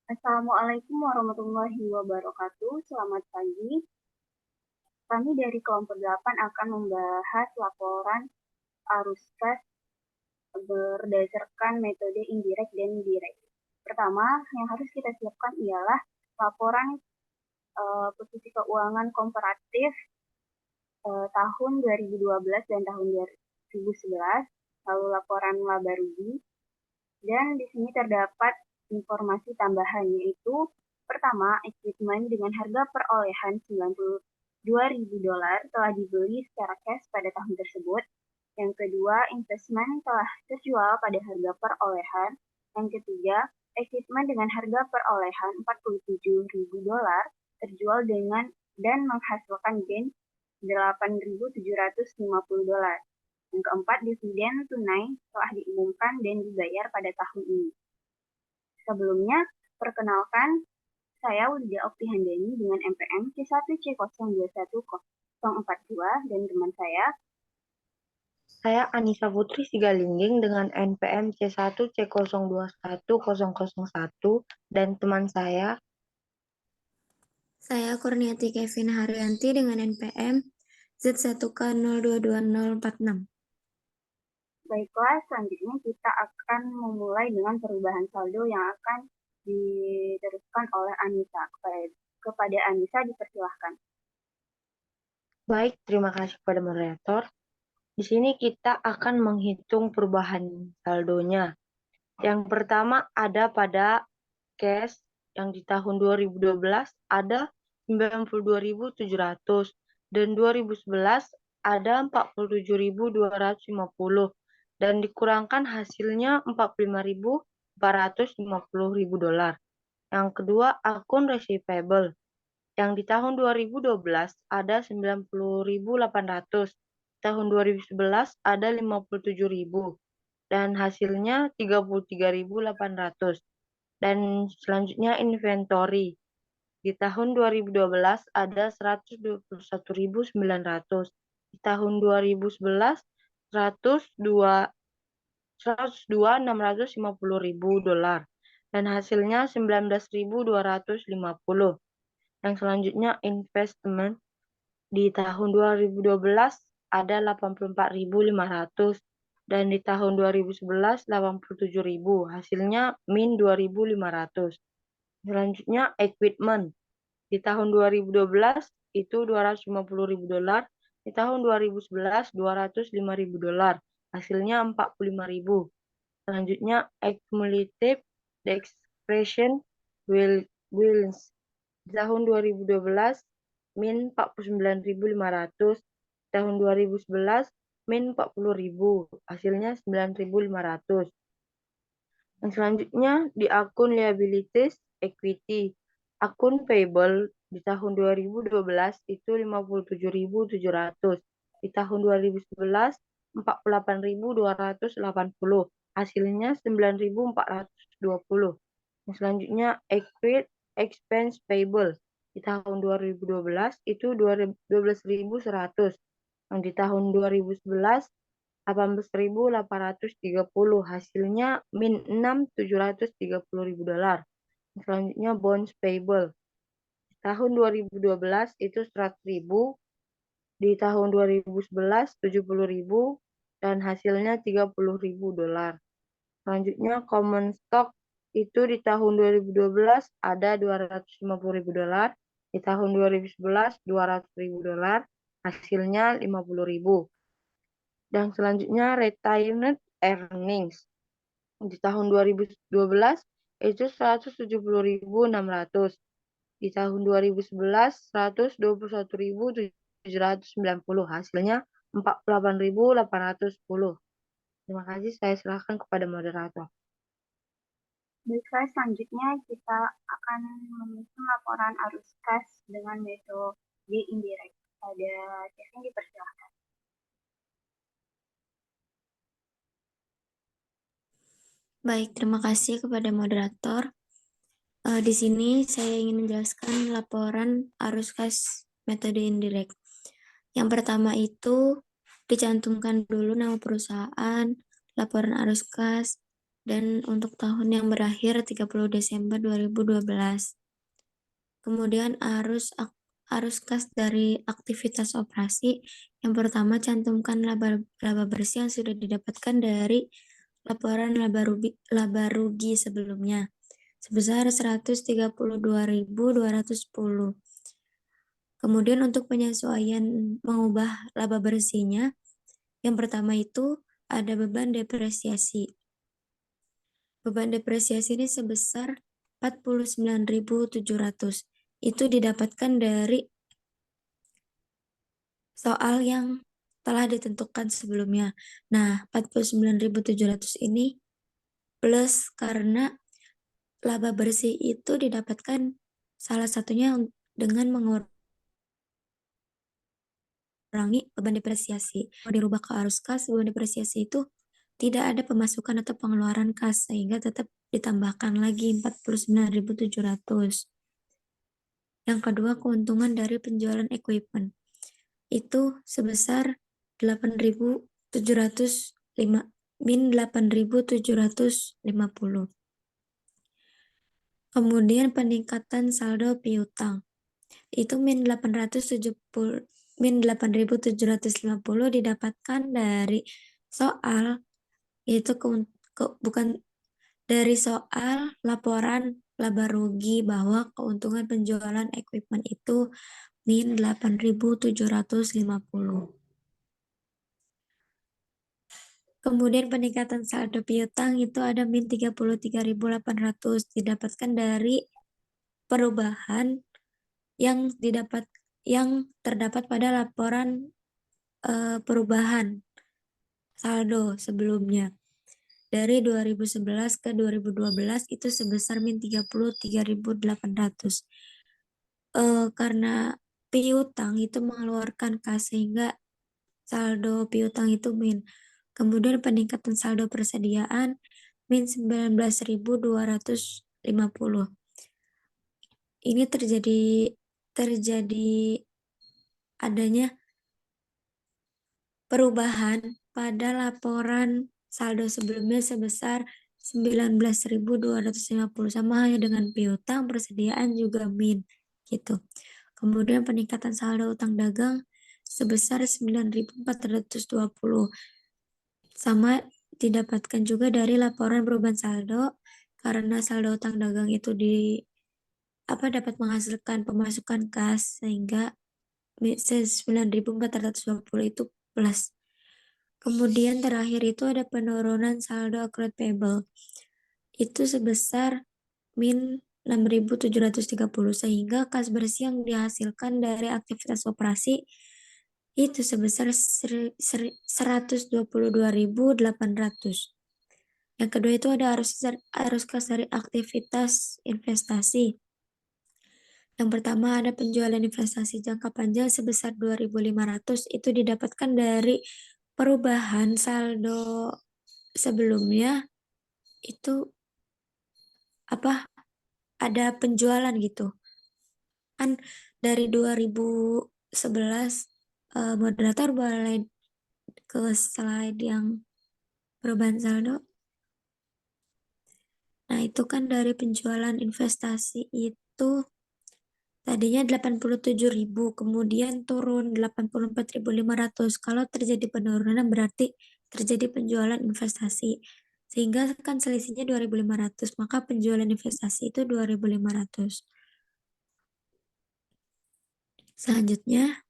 Assalamualaikum warahmatullahi wabarakatuh. Selamat pagi. Kami dari kelompok 8 akan membahas laporan arus kas berdasarkan metode indirect dan direct. Pertama, yang harus kita siapkan ialah laporan posisi keuangan komparatif tahun 2012 dan tahun 2011, lalu laporan laba rugi, dan di sini terdapat informasi tambahan yaitu pertama, equipment dengan harga perolehan $92.000 telah dibeli secara cash pada tahun tersebut. Yang kedua, investment telah terjual pada harga perolehan. Yang ketiga, equipment dengan harga perolehan $47.000 terjual dengan dan menghasilkan gain $8.750. Yang keempat, dividen tunai telah diumumkan dan dibayar pada tahun ini. Sebelumnya, perkenalkan, saya Widya Oktihandani dengan NPM C1C021042 dan teman Saya Anissa Putri Sigalingging dengan NPM C1C021001 dan teman saya. Saya Kurniati Kevin Haryanti dengan NPM Z1K022046. Baiklah, selanjutnya kita akan memulai dengan perubahan saldo yang akan diteruskan oleh Anissa. Kepada Anissa dipersilahkan. Baik, terima kasih kepada moderator. Di sini kita akan menghitung perubahan saldonya. Yang pertama ada pada cash yang di tahun 2012 ada 92.700 dan 2011 ada 47.250 dan dikurangkan hasilnya $45.450. Yang kedua, akun receivable. Yang di tahun 2012 ada 90.800, tahun 2011 ada 57.000 dan hasilnya 33.800. Dan selanjutnya inventory. Di tahun 2012 ada 121.900. Di tahun 2011 $102.650 dan hasilnya 19.250. Yang selanjutnya investment. Di tahun 2012 ada 84.500 dan di tahun 2011 87.000. Hasilnya min 2.500. Selanjutnya equipment. Di tahun 2012 itu $250.000, di tahun 2011 $205.000. Hasilnya 45.000. Selanjutnya accumulative expression balance. Di tahun 2012 min 49.500, tahun 2011 min 40.000, hasilnya 9.500. Yang selanjutnya di akun liabilities equity, akun payable di tahun 2012 itu 57.700, di tahun 2011 48.280, hasilnya 9.420. Yang selanjutnya accrued expense payable di tahun 2012 itu 12.100, yang di tahun 2011 18.830, hasilnya min $6.730. Selanjutnya bonds payable. Di tahun 2012 itu 100.000, di tahun 2011 70.000 dan hasilnya $30.000. Selanjutnya common stock itu di tahun 2012 ada $250.000, di tahun 2011 $200.000, hasilnya 50.000. Dan selanjutnya retained earnings. Di tahun 2012 itu 170.600. Di tahun 2011 121.790. Hasilnya 48.810. Terima kasih, saya serahkan kepada moderator. Baiklah, selanjutnya kita akan menyusun laporan arus kas dengan metode indirect. Pada Kevin dipersilahkan. Baik, terima kasih kepada moderator. Di sini saya ingin menjelaskan laporan arus kas metode indirect. Yang pertama itu dicantumkan dulu nama perusahaan, laporan arus kas, dan untuk tahun yang berakhir 30 Desember 2012. Kemudian arus kas dari aktivitas operasi. Yang pertama, cantumkan laba bersih yang sudah didapatkan dari laporan laba rugi sebelumnya sebesar 132.210. Kemudian untuk penyesuaian mengubah laba bersihnya, yang pertama itu ada beban depresiasi. Beban depresiasi ini sebesar 49.700. Itu didapatkan dari soal yang telah ditentukan sebelumnya. Nah, 49.700 ini plus karena laba bersih itu didapatkan salah satunya dengan mengurangi beban depresiasi. Kalau dirubah ke arus kas, beban depresiasi itu tidak ada pemasukan atau pengeluaran kas, sehingga tetap ditambahkan lagi 49.700. Yang kedua, keuntungan dari penjualan equipment. Itu sebesar 8.705 min 8.750. Kemudian peningkatan saldo piutang. Itu min 8.750 didapatkan dari soal yaitu bukan dari soal laporan laba rugi bahwa keuntungan penjualan equipment itu min 8.750. Kemudian peningkatan saldo piutang itu ada min 33.800 didapatkan dari perubahan yang terdapat pada laporan perubahan saldo sebelumnya. Dari 2011 ke 2012 itu sebesar min 33.800. Karena piutang itu mengeluarkan kas sehingga saldo piutang itu min. Kemudian peningkatan saldo persediaan min 19.250. Ini terjadi adanya perubahan pada laporan saldo sebelumnya sebesar 19.250, sama halnya dengan piutang, persediaan juga min gitu. Kemudian peningkatan saldo utang dagang sebesar 9.420, sama didapatkan juga dari laporan perubahan saldo karena saldo utang dagang itu dapat menghasilkan pemasukan kas sehingga 9.420 itu plus. Kemudian terakhir itu ada penurunan saldo accrued payable. Itu sebesar min 6.730 sehingga kas bersih yang dihasilkan dari aktivitas operasi itu sebesar 122.800. Yang kedua itu ada arus kas dari aktivitas investasi. Yang pertama ada penjualan investasi jangka panjang sebesar 2.500, itu didapatkan dari perubahan saldo sebelumnya itu ada penjualan gitu. Kan dari 2011 moderator boleh ke slide yang perubahan saldo. Nah, itu kan dari penjualan investasi itu tadinya 87.000, kemudian turun 84.500. Kalau terjadi penurunan berarti terjadi penjualan investasi. Sehingga kan selisihnya 2.500, maka penjualan investasi itu 2.500. Selanjutnya,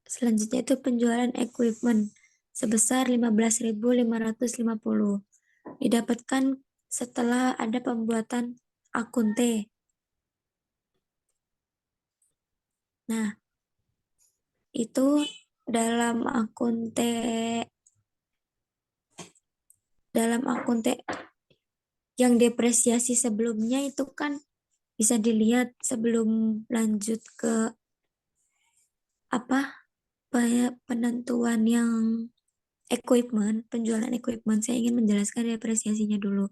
selanjutnya itu penjualan equipment sebesar 15.550. Didapatkan setelah ada pembuatan akun T. Nah, itu dalam akun T yang depresiasi sebelumnya itu kan bisa dilihat sebelum lanjut ke penentuan yang penjualan equipment, saya ingin menjelaskan depresiasinya dulu.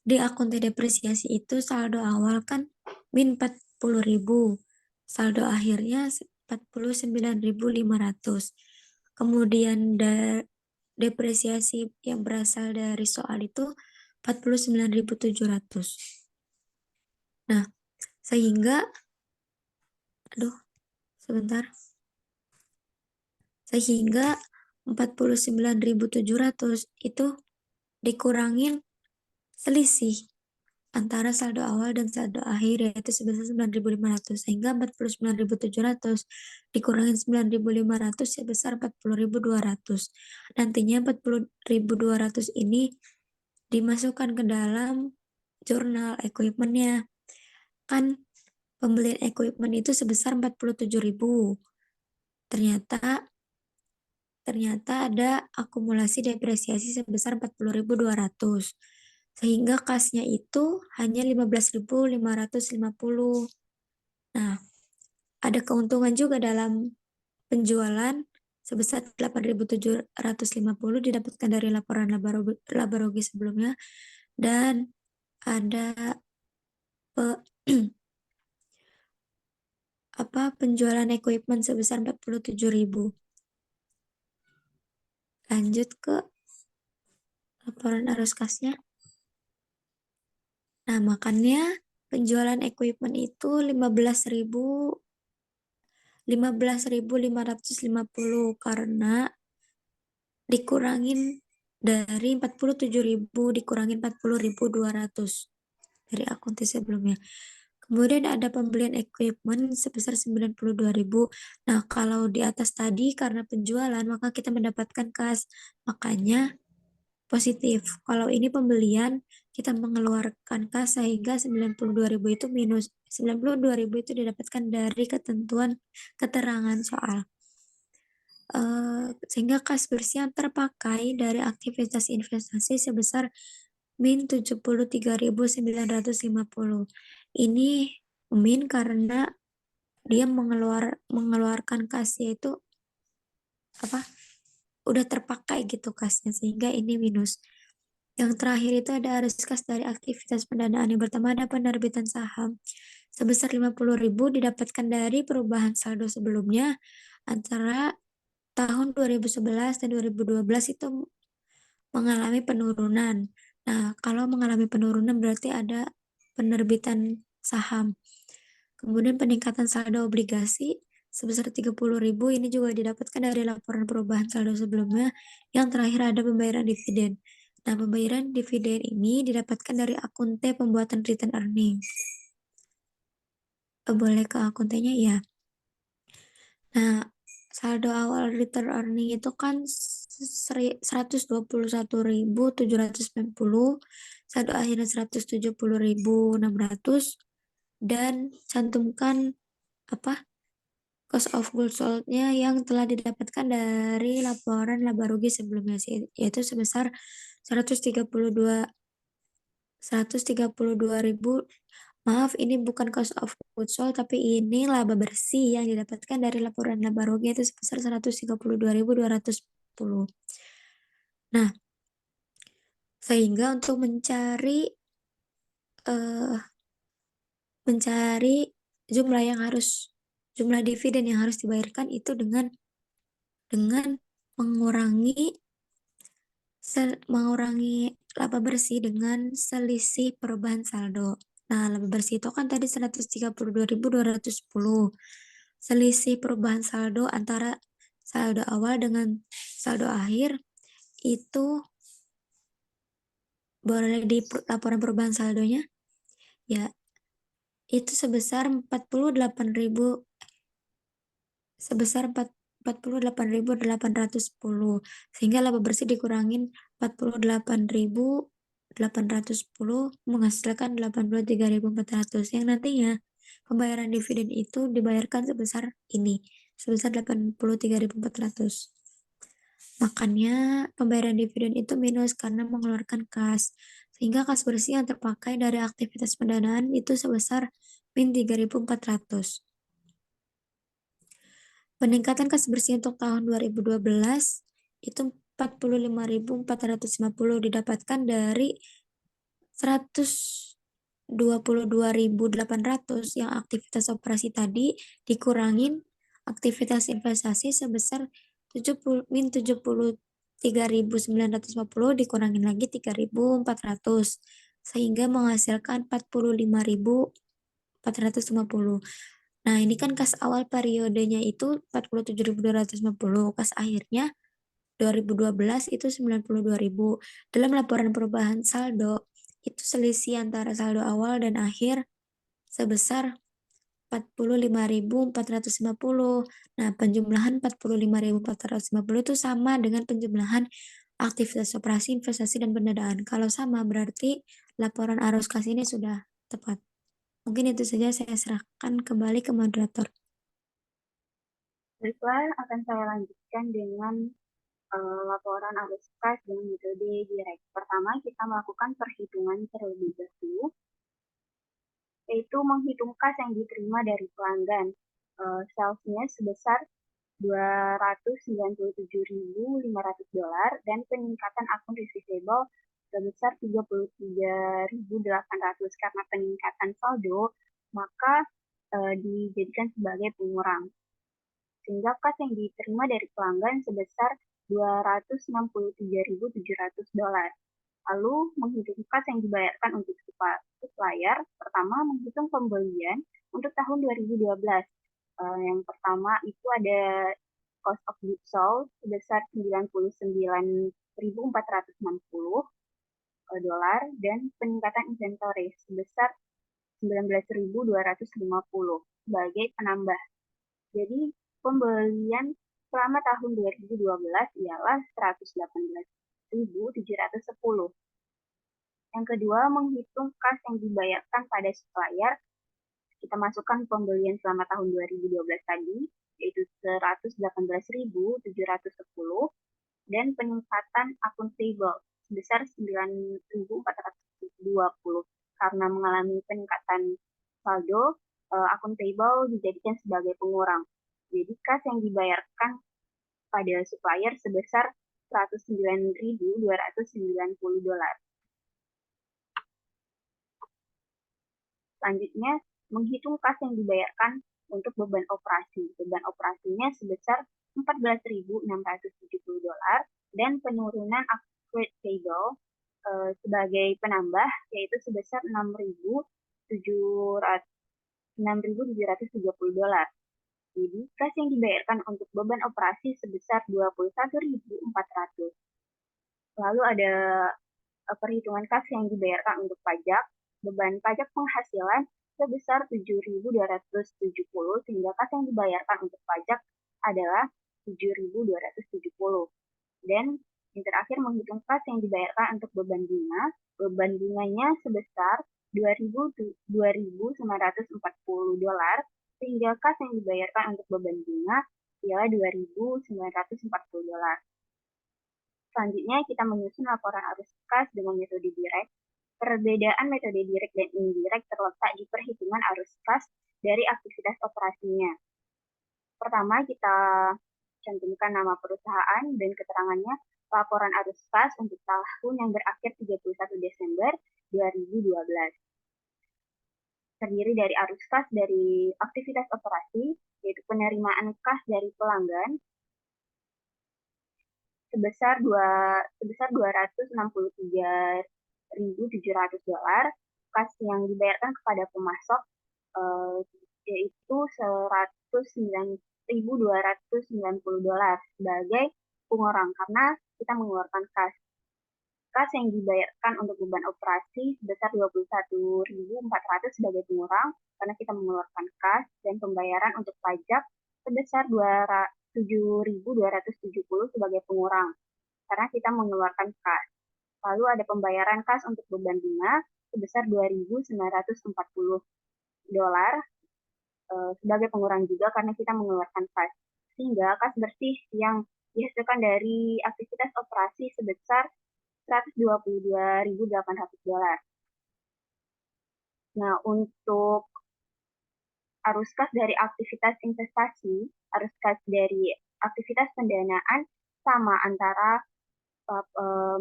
Di akun depresiasi itu saldo awal kan min 40.000, saldo akhirnya 49.500. Kemudian depresiasi yang berasal dari soal itu 49.700. Nah, sehingga sebentar. Sehingga 49.700 itu dikurangin selisih antara saldo awal dan saldo akhir, yaitu sebesar 9.500, sehingga 49.700 dikurangin 9.500 sebesar 40.200. Nantinya 40.200 ini dimasukkan ke dalam jurnal equipment-nya. Kan pembelian equipment itu sebesar 47.000. Ternyata ada akumulasi depresiasi sebesar 40.200. Sehingga kasnya itu hanya 15.550. Nah, ada keuntungan juga dalam penjualan sebesar 8.750 didapatkan dari laporan labarogi sebelumnya, dan ada penjualan equipment sebesar 47.000. Lanjut ke laporan arus kasnya. Nah, makanya penjualan equipment itu 15.550 karena dikurangin dari 47.000 dikurangin 40.200 dari akunti sebelumnya. Kemudian ada pembelian equipment sebesar 92.000. Nah, kalau di atas tadi karena penjualan maka kita mendapatkan kas. Makanya positif. Kalau ini pembelian, kita mengeluarkan kas sehingga 92.000 itu minus. 92.000 itu didapatkan dari ketentuan keterangan soal. Sehingga kas bersih yang terpakai dari aktivitas investasi sebesar min 73.950. Ini min karena dia mengeluarkan kasnya itu udah terpakai gitu kasnya, sehingga ini minus. Yang terakhir itu ada arus kas dari aktivitas pendanaan. Yang pertama ada penerbitan saham sebesar 50.000 didapatkan dari perubahan saldo sebelumnya antara tahun 2011 dan 2012 itu mengalami penurunan. Nah, kalau mengalami penurunan berarti ada penerbitan saham. Kemudian peningkatan saldo obligasi sebesar 30.000 ini juga didapatkan dari laporan perubahan saldo sebelumnya. Yang terakhir ada pembayaran dividen. Nah, pembayaran dividen ini didapatkan dari akun T pembuatan return earning. Boleh ke akun T-nya ya. Nah, saldo awal return earning itu kan 121.790, saldo akhirnya 170.600, dan cantumkan cost of goods sold-nya yang telah didapatkan dari laporan laba rugi sebelumnya, yaitu sebesar 132.000. Maaf, ini bukan cost of goods sold, tapi ini laba bersih yang didapatkan dari laporan laba rugi itu sebesar 132.210. Nah, sehingga untuk mencari jumlah dividen yang harus dibayarkan itu dengan mengurangi laba bersih dengan selisih perubahan saldo. Nah, laba bersih itu kan tadi 132.210. Selisih perubahan saldo antara saldo awal dengan saldo akhir itu boleh di laporan perubahan saldonya ya, itu sebesar 48.810, sehingga laba bersih dikurangin 48.810 menghasilkan 83.400, yang nantinya pembayaran dividen itu dibayarkan sebesar 83.400. Makanya pembayaran dividen itu minus karena mengeluarkan kas, sehingga kas bersih yang terpakai dari aktivitas pendanaan itu sebesar min 3.400. Peningkatan kas bersih untuk tahun 2012 itu 45.450 didapatkan dari 122.800 yang aktivitas operasi tadi dikurangin aktivitas investasi sebesar min 73.950 dikurangin lagi 3.400 sehingga menghasilkan 45.450. Nah, ini kan kas awal periodenya itu 47.250, kas akhirnya 2012 itu 92.000. Dalam laporan perubahan saldo, itu selisih antara saldo awal dan akhir sebesar 45.450. Nah, penjumlahan 45.450 itu sama dengan penjumlahan aktivitas operasi, investasi, dan pendanaan. Kalau sama, berarti laporan arus kas ini sudah tepat. Mungkin itu saja, saya serahkan kembali ke moderator. Baiklah, akan saya lanjutkan dengan laporan arus kas dengan metode direct. Pertama, kita melakukan perhitungan terlebih dahulu, yaitu menghitung kas yang diterima dari pelanggan. Salesnya sebesar $297.500 dan peningkatan akun receivable sebesar 33.800. Karena peningkatan saldo, maka dijadikan sebagai pengurang. Sehingga kas yang diterima dari pelanggan sebesar $263.700. Lalu menghitung kas yang dibayarkan untuk supplier. Pertama, menghitung pembelian untuk tahun 2012. Yang pertama itu ada cost of goods sold sebesar $99.460 dan peningkatan inventory sebesar 19.250 sebagai penambah. Jadi pembelian selama tahun 2012 ialah 118.710. Yang kedua, menghitung kas yang dibayarkan pada supplier. Kita masukkan pembelian selama tahun 2012 tadi, yaitu 118.710, dan peningkatan akun payable sebesar 9.420. Karena mengalami peningkatan saldo, akun payable dijadikan sebagai pengurang. Jadi kas yang dibayarkan pada supplier sebesar $109.290. Selanjutnya, menghitung kas yang dibayarkan untuk beban operasi. Beban operasinya sebesar $14.670 dan penurunan accrued payable sebagai penambah yaitu sebesar $6.730. Jadi, kas yang dibayarkan untuk beban operasi sebesar 21.400. Lalu ada perhitungan kas yang dibayarkan untuk pajak. Beban pajak penghasilan sebesar 7.270 sehingga kas yang dibayarkan untuk pajak adalah 7.270. Dan yang terakhir menghitung kas yang dibayarkan untuk beban bunga. Beban bunganya sebesar $2.940 sehingga kas yang dibayarkan untuk beban bunga ialah $2.940. Selanjutnya kita menyusun laporan arus kas dengan metode direct. Perbedaan metode direct dan indirect terletak di perhitungan arus kas dari aktivitas operasinya. Pertama, kita cantumkan nama perusahaan dan keterangannya, laporan arus kas untuk tahun yang berakhir 31 Desember 2012. Terdiri dari arus kas dari aktivitas operasi, yaitu penerimaan kas dari pelanggan, sebesar $263.700, kas yang dibayarkan kepada pemasok yaitu $109.290 sebagai pengurang karena kita mengeluarkan kas. Kas yang dibayarkan untuk beban operasi sebesar 21.400 sebagai pengurang karena kita mengeluarkan kas, dan pembayaran untuk pajak sebesar 7.270 sebagai pengurang karena kita mengeluarkan kas. Lalu ada pembayaran kas untuk beban bunga sebesar $2.940 sebagai pengurang juga karena kita mengeluarkan kas. Sehingga kas bersih yang dihasilkan dari aktivitas operasi sebesar $122.800. Nah, untuk arus kas dari aktivitas investasi, arus kas dari aktivitas pendanaan sama antara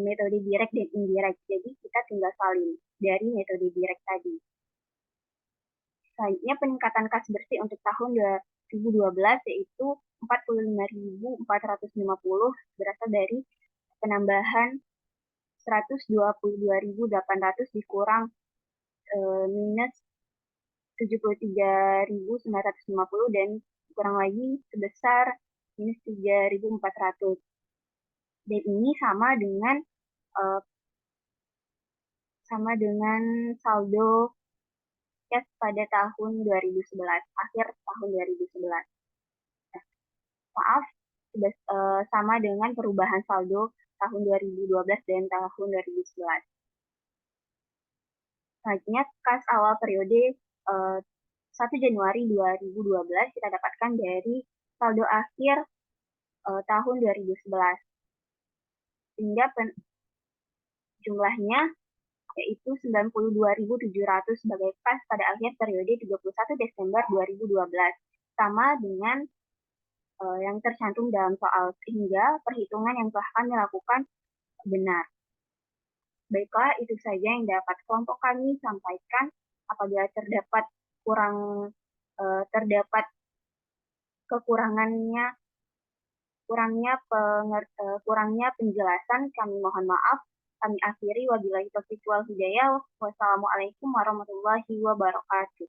metode direct dan indirect. Jadi kita tinggal salin dari metode direct tadi. Selanjutnya peningkatan kas bersih untuk tahun 2012 yaitu 45.450 berasal dari penambahan 122.800 dikurang minus 73.950 dan kurang lagi sebesar minus 3.400. Dan ini sama dengan saldo cash pada tahun 2011, akhir tahun 2011. Maaf, sama dengan perubahan saldo tahun 2012 dan tahun 2011. Selanjutnya, kas awal periode 1 Januari 2012 kita dapatkan dari saldo akhir tahun 2011. Sehingga jumlahnya yaitu 92.700 sebagai kas pada akhir periode 31 Desember 2012. Sama dengan yang tercantum dalam soal, sehingga perhitungan yang telah kami lakukan benar. Baiklah, itu saja yang dapat kelompok kami sampaikan. Apabila terdapat kurangnya penjelasan, kami mohon maaf. Kami akhiri, wabillahi taufiq wal hidayah. Wassalamualaikum warahmatullahi wabarakatuh.